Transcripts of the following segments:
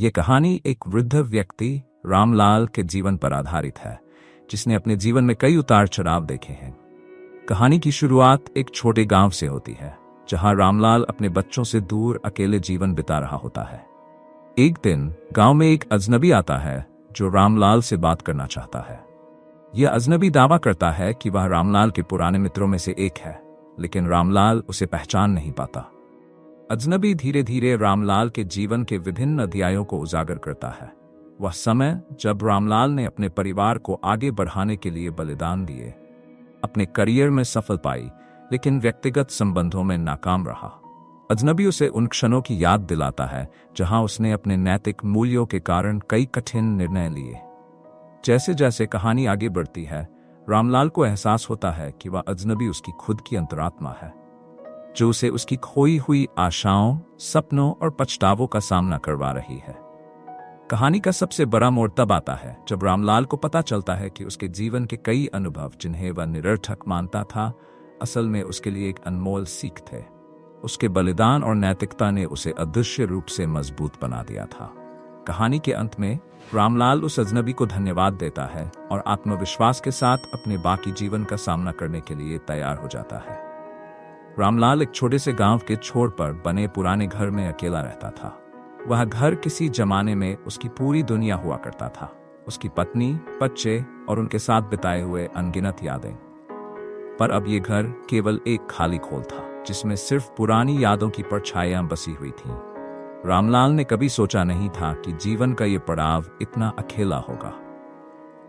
ये कहानी एक वृद्ध व्यक्ति रामलाल के जीवन पर आधारित है, जिसने अपने जीवन में कई उतार चढ़ाव देखे हैं। कहानी की शुरुआत एक छोटे गांव से होती है, जहां रामलाल अपने बच्चों से दूर अकेले जीवन बिता रहा होता है। एक दिन गांव में एक अजनबी आता है जो रामलाल से बात करना चाहता है। यह अजनबी दावा करता है कि वह रामलाल के पुराने मित्रों में से एक है, लेकिन रामलाल उसे पहचान नहीं पाता। अजनबी धीरे धीरे रामलाल के जीवन के विभिन्न अध्यायों को उजागर करता है। वह समय जब रामलाल ने अपने परिवार को आगे बढ़ाने के लिए बलिदान दिए, अपने करियर में सफल पाई, लेकिन व्यक्तिगत संबंधों में नाकाम रहा। अजनबी उसे उन क्षणों की याद दिलाता है जहां उसने अपने नैतिक मूल्यों के कारण कई कठिन निर्णय लिए। जैसे जैसे कहानी आगे बढ़ती है, रामलाल को एहसास होता है कि वह अजनबी उसकी खुद की अंतरात्मा है, जो उसे उसकी खोई हुई आशाओं, सपनों और पछतावों का सामना करवा रही है। कहानी का सबसे बड़ा मोड़ तब आता है जब रामलाल को पता चलता है कि उसके जीवन के कई अनुभव, जिन्हें वह निरर्थक मानता था, असल में उसके लिए एक अनमोल सीख थे। उसके बलिदान और नैतिकता ने उसे अदृश्य रूप से मजबूत बना दिया था। कहानी के अंत में रामलाल उस अजनबी को धन्यवाद देता है और आत्मविश्वास के साथ अपने बाकी जीवन का सामना करने के लिए तैयार हो जाता है। रामलाल एक छोटे से गांव के छोर पर बने पुराने घर में अकेला रहता था। वह घर किसी जमाने में उसकी पूरी दुनिया हुआ करता था, उसकी पत्नी, बच्चे और उनके साथ बिताए हुए अनगिनत यादें। पर अब ये घर केवल एक खाली खोल था, जिसमें सिर्फ पुरानी यादों की परछाइयां बसी हुई थीं। रामलाल ने कभी सोचा नहीं था कि जीवन का ये पड़ाव इतना अकेला होगा।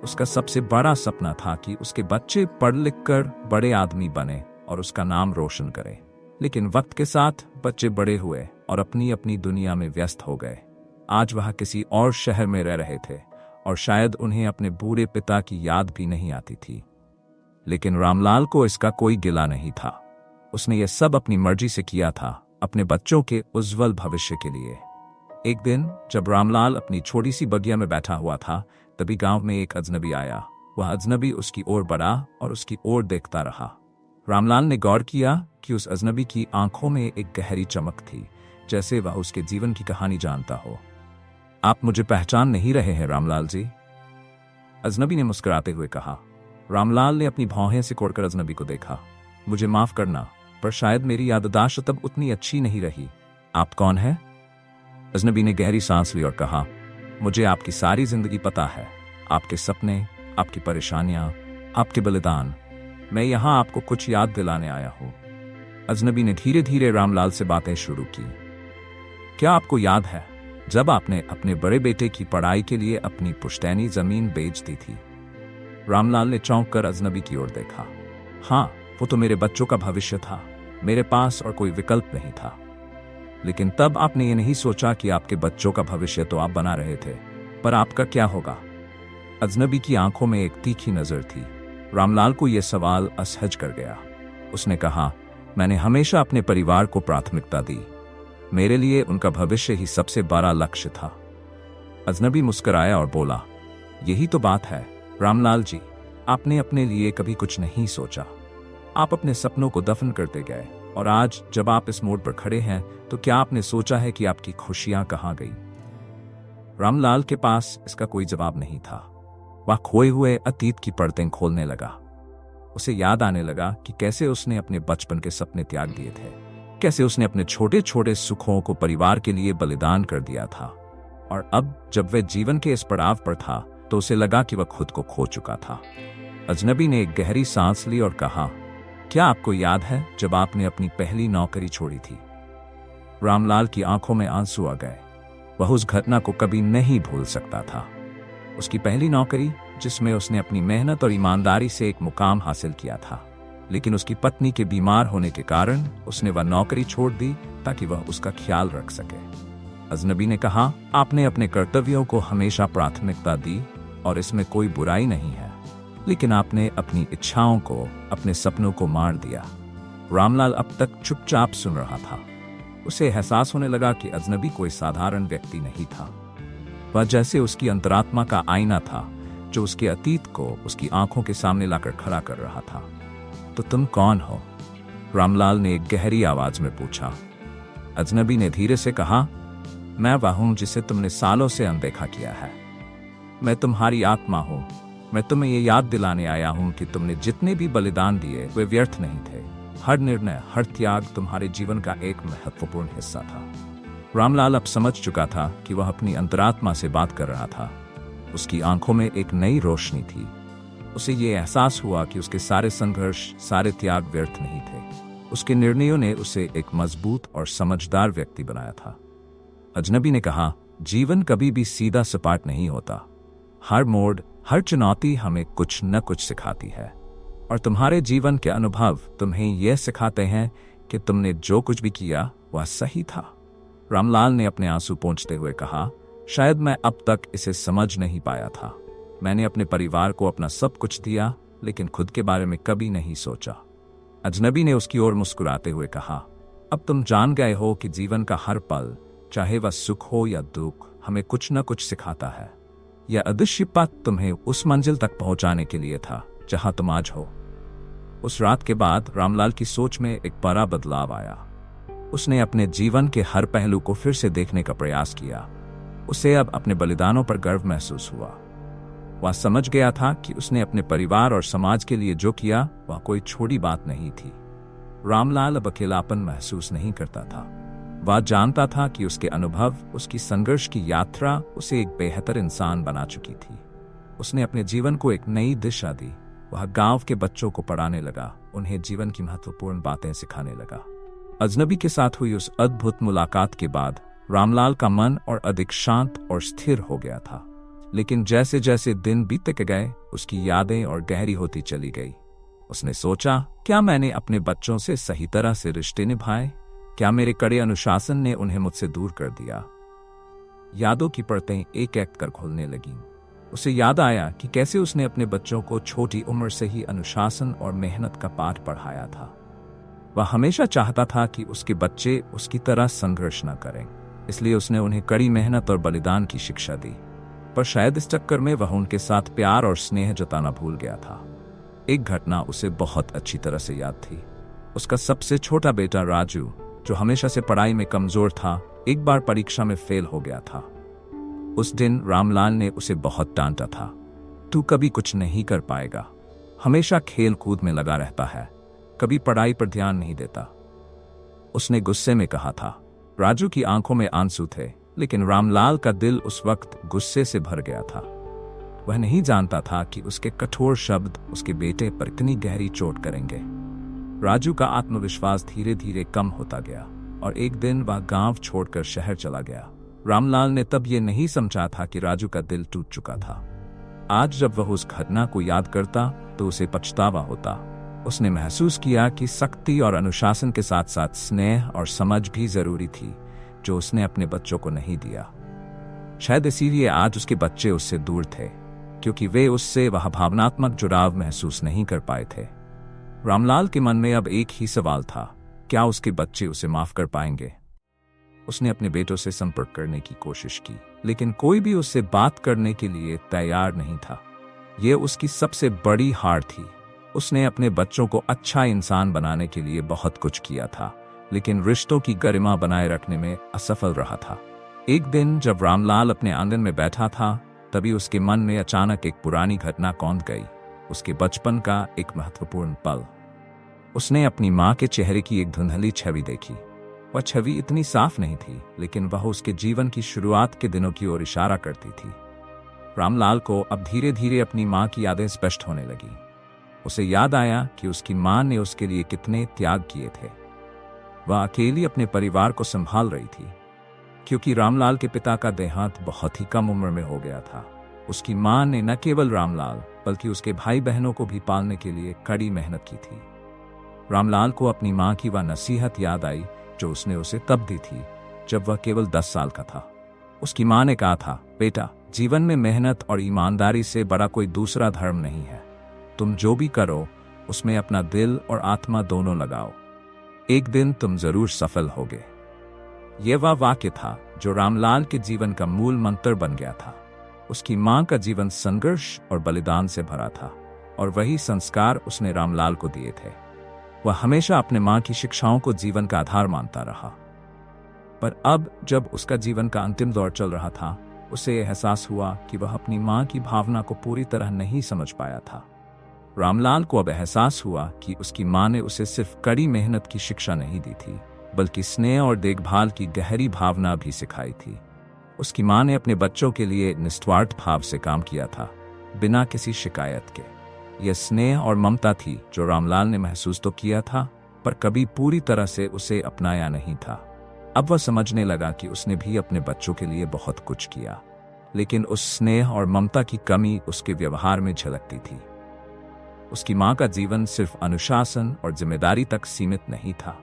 उसका सबसे बड़ा सपना था कि उसके बच्चे पढ़ लिख कर बड़े आदमी बने और उसका नाम रोशन करें। लेकिन वक्त के साथ बच्चे बड़े हुए और अपनी अपनी दुनिया में व्यस्त हो गए। आज वह किसी और शहर में रह रहे थे और शायद उन्हें अपने बूढ़े पिता की याद भी नहीं आती थी। लेकिन रामलाल को इसका कोई गिला नहीं था। उसने यह सब अपनी मर्जी से किया था, अपने बच्चों के उज्जवल भविष्य के लिए। एक दिन जब रामलाल अपनी छोटी सी बगिया में बैठा हुआ था, तभी गांव में एक अजनबी आया। वह अजनबी उसकी ओर बढ़ा और उसकी ओर देखता रहा। रामलाल ने गौर किया कि उस अजनबी की आंखों में एक गहरी चमक थी, जैसे वह उसके जीवन की कहानी जानता हो। आप मुझे पहचान नहीं रहे हैं रामलाल जी? अजनबी ने मुस्कुराते हुए कहा। रामलाल ने अपनी भौहें सिकोड़कर अजनबी को देखा। मुझे माफ करना, पर शायद मेरी याददाश्त तब उतनी अच्छी नहीं रही। आप कौन हैं? अजनबी ने गहरी सांस ली और कहा, मुझे आपकी सारी जिंदगी पता है, आपके सपने, आपकी परेशानियां, आपके बलिदान। मैं यहां आपको कुछ याद दिलाने आया हूं। अजनबी ने धीरे धीरे रामलाल से बातें शुरू की। क्या आपको याद है जब आपने अपने बड़े बेटे की पढ़ाई के लिए अपनी पुश्तैनी जमीन बेच दी थी? रामलाल ने चौंक कर अजनबी की ओर देखा। हाँ, वो तो मेरे बच्चों का भविष्य था। मेरे पास और कोई विकल्प नहीं था। लेकिन तब आपने ये नहीं सोचा कि आपके बच्चों का भविष्य तो आप बना रहे थे, पर आपका क्या होगा? अजनबी की आंखों में एक तीखी नजर थी। रामलाल को यह सवाल असहज कर गया। उसने कहा, मैंने हमेशा अपने परिवार को प्राथमिकता दी। मेरे लिए उनका भविष्य ही सबसे बड़ा लक्ष्य था। अजनबी मुस्कुराया और बोला, यही तो बात है रामलाल जी, आपने अपने लिए कभी कुछ नहीं सोचा। आप अपने सपनों को दफन करते गए, और आज जब आप इस मोड़ पर खड़े हैं, तो क्या आपने सोचा है कि आपकी खुशियां कहां गई? रामलाल के पास इसका कोई जवाब नहीं था। वह खोए हुए अतीत की परतें खोलने लगा। उसे याद आने लगा कि कैसे उसने अपने बचपन के सपने त्याग दिए थे, कैसे उसने अपने छोटे छोटे सुखों को परिवार के लिए बलिदान कर दिया था। और अब जब वह जीवन के इस पड़ाव पर था, तो उसे लगा कि वह खुद को खो चुका था। अजनबी ने एक गहरी सांस ली और कहा, क्या आपको याद है जब आपने अपनी पहली नौकरी छोड़ी थी? रामलाल की आंखों में आंसू आ गए। वह उस घटना को कभी नहीं भूल सकता था। उसकी पहली नौकरी, जिसमें उसने अपनी मेहनत और ईमानदारी से एक मुकाम हासिल किया था। लेकिन उसकी पत्नी के बीमार होने के कारण उसने वह नौकरी छोड़ दी ताकि वह उसका ख्याल रख सके। अजनबी ने कहा, आपने अपने कर्तव्यों को हमेशा प्राथमिकता दी और इसमें कोई बुराई नहीं है, लेकिन आपने अपनी इच्छाओं को, अपने सपनों को मार दिया। रामलाल अब तक चुपचाप सुन रहा था। उसे एहसास होने लगा कि अजनबी कोई साधारण व्यक्ति नहीं था। वह जैसे उसकी अंतरात्मा का आईना था, जो उसके अतीत को उसकी आंखों के सामने लाकर खड़ा कर रहा था। तो तुम कौन हो? रामलाल ने एक गहरी आवाज में पूछा। अजनबी ने धीरे से कहा, मैं वह हूं जिसे तुमने सालों से अनदेखा किया है। मैं तुम्हारी आत्मा हूं। मैं तुम्हें ये याद दिलाने आया हूं कि तुमने जितने भी बलिदान दिए वे व्यर्थ नहीं थे। हर निर्णय, हर त्याग तुम्हारे जीवन का एक महत्वपूर्ण हिस्सा था। रामलाल अब समझ चुका था कि वह अपनी अंतरात्मा से बात कर रहा था। उसकी आंखों में एक नई रोशनी थी। उसे ये एहसास हुआ कि उसके सारे संघर्ष, सारे त्याग व्यर्थ नहीं थे। उसके निर्णयों ने उसे एक मजबूत और समझदार व्यक्ति बनाया था। अजनबी ने कहा, जीवन कभी भी सीधा सपाट नहीं होता। हर मोड़, हर चुनौती हमें कुछ न कुछ सिखाती है, और तुम्हारे जीवन के अनुभव तुम्हें यह सिखाते हैं कि तुमने जो कुछ भी किया वह सही था। रामलाल ने अपने आंसू पोंछते हुए कहा, शायद मैं अब तक इसे समझ नहीं पाया था। मैंने अपने परिवार को अपना सब कुछ दिया, लेकिन खुद के बारे में कभी नहीं सोचा। अजनबी ने उसकी ओर मुस्कुराते हुए कहा, अब तुम जान गए हो कि जीवन का हर पल, चाहे वह सुख हो या दुख, हमें कुछ न कुछ सिखाता है। यह अदृश्य पथ तुम्हें उस मंजिल तक पहुंचाने के लिए था जहां तुम आज हो। उस रात के बाद रामलाल की सोच में एक बड़ा बदलाव आया। उसने अपने जीवन के हर पहलू को फिर से देखने का प्रयास किया। उसे अब अपने बलिदानों पर गर्व महसूस हुआ। वह समझ गया था कि उसने अपने परिवार और समाज के लिए जो किया वह कोई छोटी बात नहीं थी। रामलाल अब अकेलापन महसूस नहीं करता था। वह जानता था कि उसके अनुभव, उसकी संघर्ष की यात्रा उसे एक बेहतर इंसान बना चुकी थी। उसने अपने जीवन को एक नई दिशा दी। वह गांव के बच्चों को पढ़ाने लगा, उन्हें जीवन की महत्वपूर्ण बातें सिखाने लगा। अजनबी के साथ हुई उस अद्भुत मुलाकात के बाद रामलाल का मन और अधिक शांत और स्थिर हो गया था। लेकिन जैसे जैसे दिन बीतते गए, उसकी यादें और गहरी होती चली गई। उसने सोचा, क्या मैंने अपने बच्चों से सही तरह से रिश्ते निभाए? क्या मेरे कड़े अनुशासन ने उन्हें मुझसे दूर कर दिया? यादों की परतें एक एक कर खुलने लगीं। उसे याद आया कि कैसे उसने अपने बच्चों को छोटी उम्र से ही अनुशासन और मेहनत का पाठ पढ़ाया था। वह हमेशा चाहता था कि उसके बच्चे उसकी तरह संघर्ष न करें, इसलिए उसने उन्हें कड़ी मेहनत और बलिदान की शिक्षा दी। पर शायद इस चक्कर में वह उनके साथ प्यार और स्नेह जताना भूल गया था। एक घटना उसे बहुत अच्छी तरह से याद थी। उसका सबसे छोटा बेटा राजू, जो हमेशा से पढ़ाई में कमजोर था, एक बार परीक्षा में फेल हो गया था। उस दिन रामलाल ने उसे बहुत डांटा था। तू कभी कुछ नहीं कर पाएगा, हमेशा खेल कूद में लगा रहता है, कभी पढ़ाई पर ध्यान नहीं देता। उसने गुस्से में कहा था। राजू की आंखों में आंसू थे, लेकिन रामलाल का दिल उस वक्त गुस्से से भर गया था। वह नहीं जानता था कि उसके कठोर शब्द उसके बेटे पर कितनी गहरी चोट करेंगे। राजू का आत्मविश्वास धीरे धीरे कम होता गया और एक दिन वह गांव छोड़कर शहर चला गया। रामलाल ने तब ये नहीं समझा था कि राजू का दिल टूट चुका था। आज जब वह उस घटना को याद करता तो उसे पछतावा होता। उसने महसूस किया कि सख्ती और अनुशासन के साथ साथ स्नेह और समझ भी जरूरी थी, जो उसने अपने बच्चों को नहीं दिया। शायद इसीलिए आज उसके बच्चे उससे दूर थे, क्योंकि वे उससे वह भावनात्मक जुड़ाव महसूस नहीं कर पाए थे। रामलाल के मन में अब एक ही सवाल था, क्या उसके बच्चे उसे माफ कर पाएंगे? उसने अपने बेटों से संपर्क करने की कोशिश की, लेकिन कोई भी उससे बात करने के लिए तैयार नहीं था। यह उसकी सबसे बड़ी हार थी। उसने अपने बच्चों को अच्छा इंसान बनाने के लिए बहुत कुछ किया था, लेकिन रिश्तों की गरिमा बनाए रखने में असफल रहा था। एक दिन जब रामलाल अपने आंगन में बैठा था, तभी उसके मन में अचानक एक पुरानी घटना कौंध गई। उसके बचपन का एक महत्वपूर्ण पल। उसने अपनी माँ के चेहरे की एक धुंधली छवि देखी। वह छवि इतनी साफ नहीं थी, लेकिन वह उसके जीवन की शुरुआत के दिनों की ओर इशारा करती थी। रामलाल को अब धीरे धीरे अपनी माँ की यादें स्पष्ट होने लगी। उसे याद आया कि उसकी माँ ने उसके लिए कितने त्याग किए थे। वह अकेली अपने परिवार को संभाल रही थी, क्योंकि रामलाल के पिता का देहांत बहुत ही कम उम्र में हो गया था। उसकी माँ ने न केवल रामलाल बल्कि उसके भाई बहनों को भी पालने के लिए कड़ी मेहनत की थी। रामलाल को अपनी माँ की वह नसीहत याद आई जो उसने उसे तब दी थी जब वह केवल 10 साल का था। उसकी माँ ने कहा था, बेटा, जीवन में मेहनत और ईमानदारी से बड़ा कोई दूसरा धर्म नहीं है। तुम जो भी करो उसमें अपना दिल और आत्मा दोनों लगाओ। एक दिन तुम जरूर सफल होगे। यह वह वाक्य था जो रामलाल के जीवन का मूल मंत्र बन गया था। उसकी माँ का जीवन संघर्ष और बलिदान से भरा था, और वही संस्कार उसने रामलाल को दिए थे। वह हमेशा अपने माँ की शिक्षाओं को जीवन का आधार मानता रहा। पर अब जब उसका जीवन का अंतिम दौर चल रहा था, उसे एहसास हुआ कि वह अपनी मां की भावना को पूरी तरह नहीं समझ पाया था। रामलाल को अब एहसास हुआ कि उसकी मां ने उसे सिर्फ कड़ी मेहनत की शिक्षा नहीं दी थी, बल्कि स्नेह और देखभाल की गहरी भावना भी सिखाई थी। उसकी मां ने अपने बच्चों के लिए निस्वार्थ भाव से काम किया था, बिना किसी शिकायत के। यह स्नेह और ममता थी जो रामलाल ने महसूस तो किया था, पर कभी पूरी तरह से उसे अपनाया नहीं था। अब वह समझने लगा कि उसने भी अपने बच्चों के लिए बहुत कुछ किया, लेकिन उस स्नेह और ममता की कमी उसके व्यवहार में झलकती थी। उसकी मां का जीवन सिर्फ अनुशासन और जिम्मेदारी तक सीमित नहीं था,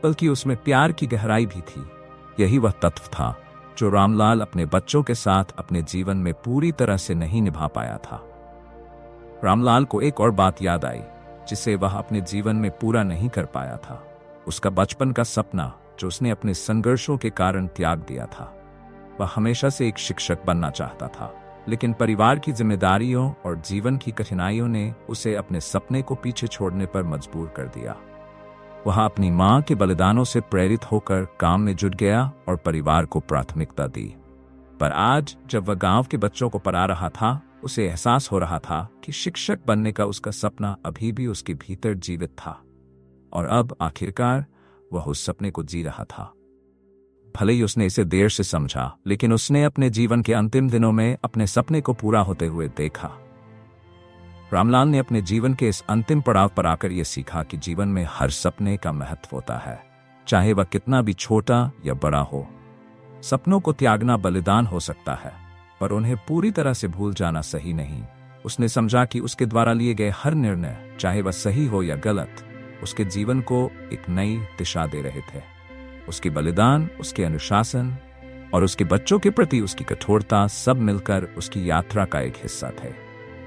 बल्कि उसमें प्यार की गहराई भी थी। यही वह तत्व था जो रामलाल अपने बच्चों के साथ अपने जीवन में पूरी तरह से नहीं निभा पाया था। रामलाल को एक और बात याद आई जिसे वह अपने जीवन में पूरा नहीं कर पाया था। उसका बचपन का सपना जो उसने अपने संघर्षों के कारण त्याग दिया था। वह हमेशा से एक शिक्षक बनना चाहता था, लेकिन परिवार की जिम्मेदारियों और जीवन की कठिनाइयों ने उसे अपने सपने को पीछे छोड़ने पर मजबूर कर दिया। वह अपनी मां के बलिदानों से प्रेरित होकर काम में जुट गया और परिवार को प्राथमिकता दी। पर आज जब वह गांव के बच्चों को पढ़ा रहा था, उसे एहसास हो रहा था कि शिक्षक बनने का उसका सपना अभी भी उसके भीतर जीवित था, और अब आखिरकार वह उस सपने को जी रहा था। भले ही उसने इसे देर से समझा, लेकिन उसने अपने जीवन के अंतिम दिनों में अपने सपने को पूरा होते हुए देखा। रामलाल ने अपने जीवन के इस अंतिम पड़ाव पर आकर यह सीखा कि जीवन में हर सपने का महत्व होता है, चाहे वह कितना भी छोटा या बड़ा हो। सपनों को त्यागना बलिदान हो सकता है, पर उन्हें पूरी तरह से भूल जाना सही नहीं। उसने समझा कि उसके द्वारा लिए गए हर निर्णय, चाहे वह सही हो या गलत, उसके जीवन को एक नई दिशा दे रहे थे। उसके बलिदान, उसके अनुशासन और उसके बच्चों के प्रति उसकी कठोरता सब मिलकर उसकी यात्रा का एक हिस्सा थे।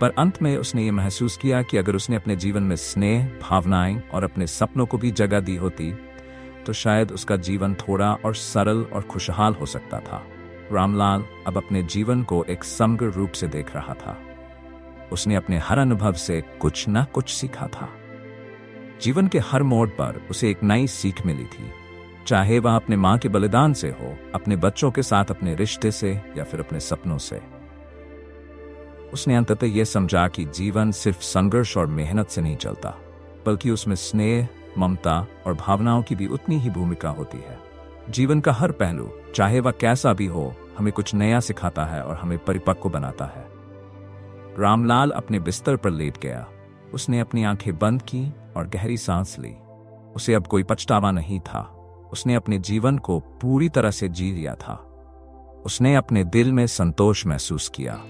पर अंत में उसने ये महसूस किया कि अगर उसने अपने जीवन में स्नेह, भावनाएं और अपने सपनों को भी जगह दी होती, तो शायद उसका जीवन थोड़ा और सरल और खुशहाल हो सकता था। रामलाल अब अपने जीवन को एक समग्र रूप से देख रहा था। उसने अपने हर अनुभव से कुछ न कुछ सीखा था। जीवन के हर मोड़ पर उसे एक नई सीख मिली थी, चाहे वह अपने मां के बलिदान से हो, अपने बच्चों के साथ अपने रिश्ते से, या फिर अपने सपनों से। उसने अंततः यह समझा कि जीवन सिर्फ संघर्ष और मेहनत से नहीं चलता, बल्कि उसमें स्नेह, ममता और भावनाओं की भी उतनी ही भूमिका होती है। जीवन का हर पहलू, चाहे वह कैसा भी हो, हमें कुछ नया सिखाता है और हमें परिपक्व बनाता है। रामलाल अपने बिस्तर पर लेट गया। उसने अपनी आंखें बंद की और गहरी सांस ली। उसे अब कोई पछतावा नहीं था। उसने अपने जीवन को पूरी तरह से जी लिया था। उसने अपने दिल में संतोष महसूस किया।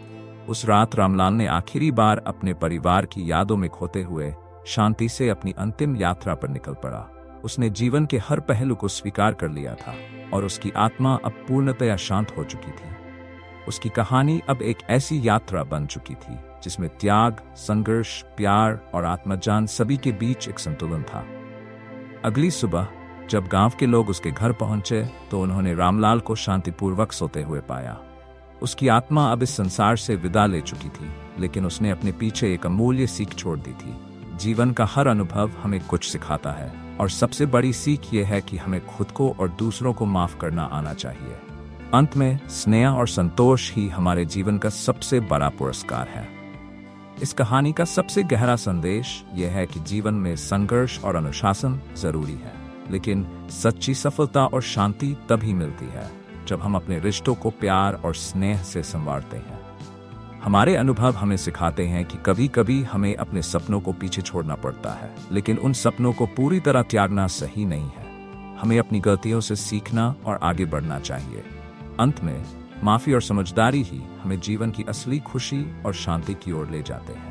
उस रात रामलाल ने आखिरी बार अपने परिवार की यादों में खोते हुए शांति से अपनी अंतिम यात्रा पर निकल पड़ा। उसने जीवन के हर पहलू को स्वीकार कर लिया था और उसकी आत्मा अब पूर्णतया शांत हो चुकी थी। उसकी कहानी अब एक ऐसी यात्रा बन चुकी थी जिसमें त्याग, संघर्ष, प्यार और आत्मज्ञान सभी के बीच एक संतुलन था। अगली सुबह जब गांव के लोग उसके घर पहुंचे, तो उन्होंने रामलाल को शांतिपूर्वक सोते हुए पाया। उसकी आत्मा अब इस संसार से विदा ले चुकी थी, लेकिन उसने अपने पीछे एक अमूल्य सीख छोड़ दी थी। जीवन का हर अनुभव हमें कुछ सिखाता है, और सबसे बड़ी सीख यह है कि हमें खुद को और दूसरों को माफ करना आना चाहिए। अंत में स्नेह और संतोष ही हमारे जीवन का सबसे बड़ा पुरस्कार है। इस कहानी का सबसे गहरा संदेश यह है कि जीवन में संघर्ष और अनुशासन जरूरी है, लेकिन सच्ची सफलता और शांति तभी मिलती है जब हम अपने रिश्तों को प्यार और स्नेह से संवारते हैं। हमारे अनुभव हमें सिखाते हैं कि कभी कभी हमें अपने सपनों को पीछे छोड़ना पड़ता है, लेकिन उन सपनों को पूरी तरह त्यागना सही नहीं है। हमें अपनी गलतियों से सीखना और आगे बढ़ना चाहिए। अंत में माफी और समझदारी ही हमें जीवन की असली खुशी और शांति की ओर ले जाते हैं।